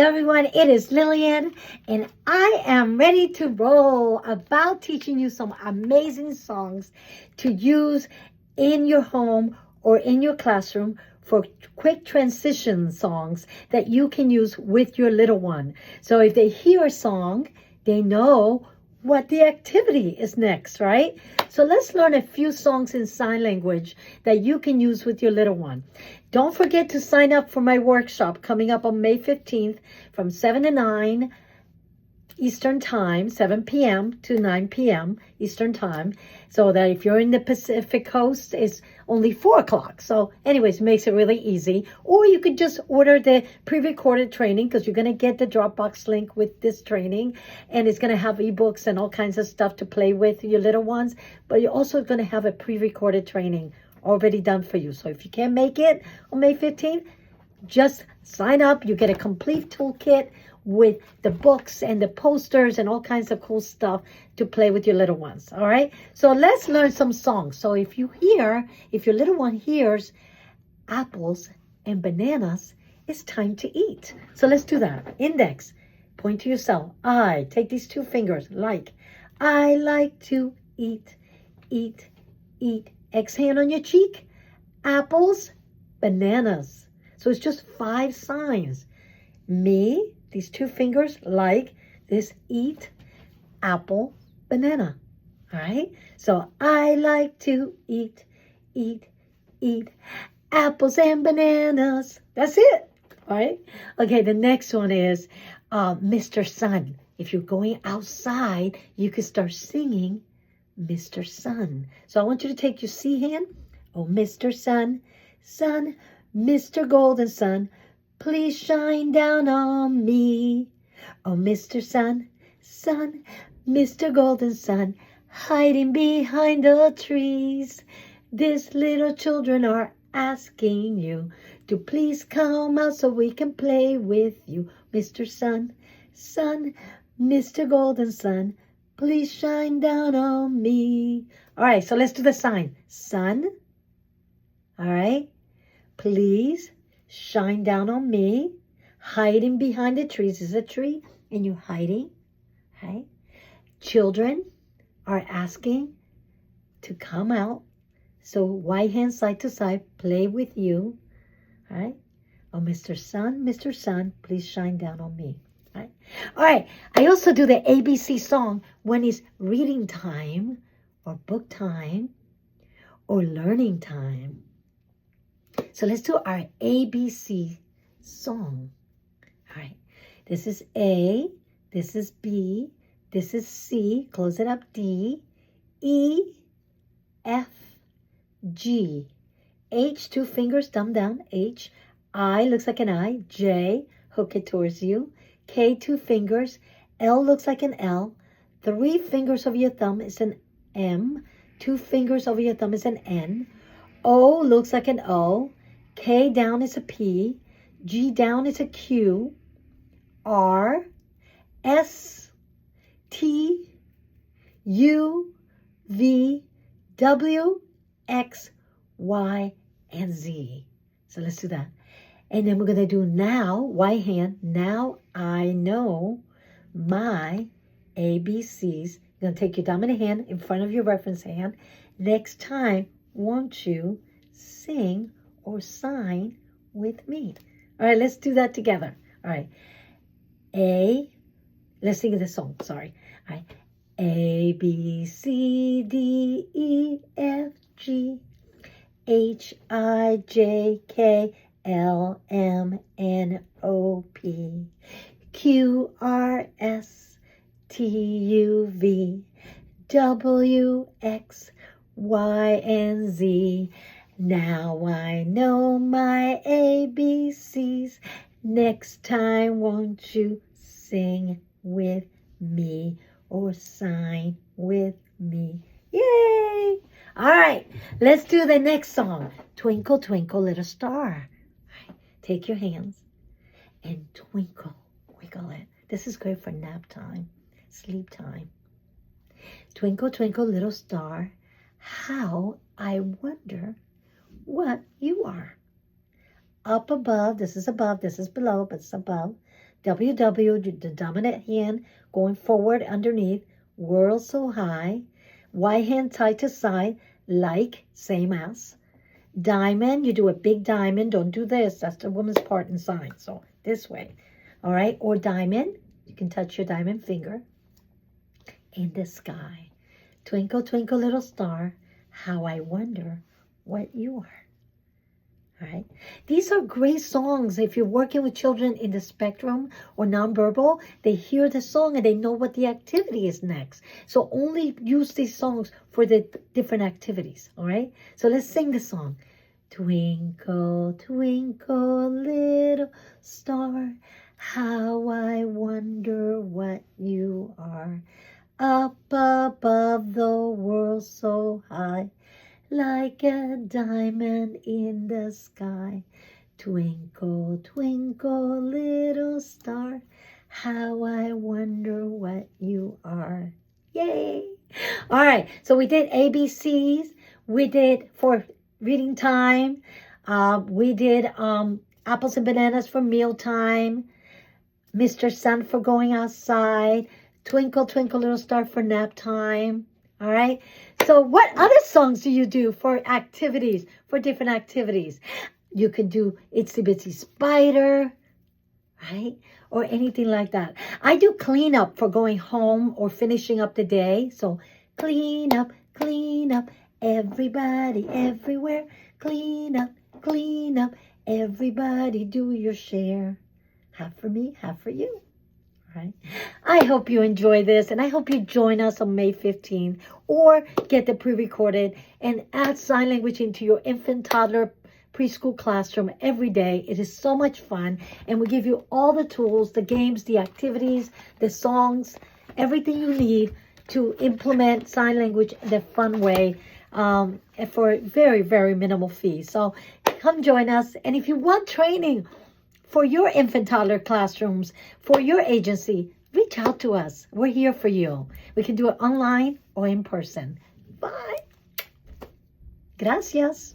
everyone, it is Lillian and I am ready to roll about teaching you some amazing songs to use in your home or in your classroom for quick transition songs that you can use with your little one. So if they hear a song, they know what the activity is next, right? So let's learn a few songs in sign language that you can use with your little one. Don't forget to sign up for my workshop coming up on May 15th from 7 to 9 Eastern Time, 7 p.m. to 9 p.m. Eastern Time. So that if you're in the Pacific Coast, it's only 4 o'clock. So anyways, it makes it really easy. Or you could just order the pre-recorded training because you're going to get the Dropbox link with this training. And it's going to have ebooks and all kinds of stuff to play with your little ones. But you're also going to have a pre-recorded training already done for you. So if you can't make it on May 15th, just sign up. You get a complete toolkit with the books and the posters and all kinds of cool stuff to play with your little ones. All right. So let's learn some songs. So if your little one hears apples and bananas, it's time to eat. So let's do that. Index, point to yourself. I take these 2 fingers like. I like to eat, eat, eat. X hand on your cheek. Apples, bananas. So it's just 5 signs. Me, these 2 fingers, like this, eat, apple, banana. All right? So I like to eat, eat, eat, apples and bananas. That's it. All right? Okay, the next one is Mr. Sun. If you're going outside, you can start singing Mr. Sun. So I want you to take your C hand. Oh, Mr. Sun, Sun, Mr. Golden Sun, please shine down on me. Oh, Mr. Sun, Sun, Mr. Golden Sun, hiding behind the trees. These little children are asking you to please come out so we can play with you. Mr. Sun, Sun, Mr. Golden Sun, please shine down on me. All right, so let's do the sign. Sun. All right. Please shine down on me. Hiding behind the trees is a tree, and you're hiding. Right? Children are asking to come out. So right hand side to side, play with you. All right? Oh, Mr. Sun, please shine down on me. Right? All right, I also do the ABC song when it's reading time or book time or learning time. So let's do our ABC song. All right, this is A, this is B, this is C, close it up, D, E, F, G, H, 2 fingers, thumb down, H, I, looks like an I, J, hook it towards you, K, 2 fingers, L looks like an L, 3 fingers of your thumb is an M, 2 fingers over your thumb is an N, O looks like an O, K down is a P, G down is a Q, R, S, T, U, V, W, X, Y, and Z. So let's do that. And then we're going to do now, right hand, now I know my ABCs. You're going to take your dominant hand in front of your reference hand. Next time, won't you sing or sign with me? All right, let's do that together. All right. Let's sing the song, sorry. All right. A, B, C, D, E, F, G, H, I, J, K, L, M, N, O, P, Q, R, S, T, U, V, W, X, Y, and Z. Now I know my ABCs. Next time, won't you sing with me or sign with me? Yay! All right, let's do the next song. Twinkle, twinkle, little star. Take your hands and twinkle, wiggle it. This is great for nap time, sleep time. Twinkle, twinkle, little star, how I wonder what you are. Up above, this is below, but it's above. WW, the dominant hand going forward underneath, whirl so high, right hand side to side, like, same as. Diamond, you do a big diamond. Don't do this. That's the woman's part inside. So this way. All right. Or diamond. You can touch your diamond finger. In the sky. Twinkle, twinkle, little star. How I wonder what you are. All right. These are great songs. If you're working with children in the spectrum or nonverbal, they hear the song and they know what the activity is next. So only use these songs for the different activities. All right. So let's sing the song. Twinkle, twinkle, little star, how I wonder what you are. Up above the world so high, like a diamond in the sky. Twinkle, twinkle, little star, how I wonder what you are. Yay! All right, so we did ABCs. We did for reading time. We did apples and bananas for mealtime. Mr. Sun for going outside. Twinkle, twinkle, little star for nap time. All right. So what other songs do you do for activities, for different activities? You can do Itsy Bitsy Spider, right? Or anything like that. I do cleanup for going home or finishing up the day. So clean up, everybody, everywhere. Clean up, everybody do your share. Half for me, half for you. Right. I hope you enjoy this, and I hope you join us on May 15th or get the pre-recorded and add sign language into your infant, toddler, preschool classroom every day. It is so much fun, and we give you all the tools, the games, the activities, the songs, everything you need to implement sign language in a fun way for very, very minimal fees. So come join us, and if you want training for your infant toddler classrooms, for your agency, reach out to us. We're here for you. We can do it online or in person. Bye. Gracias.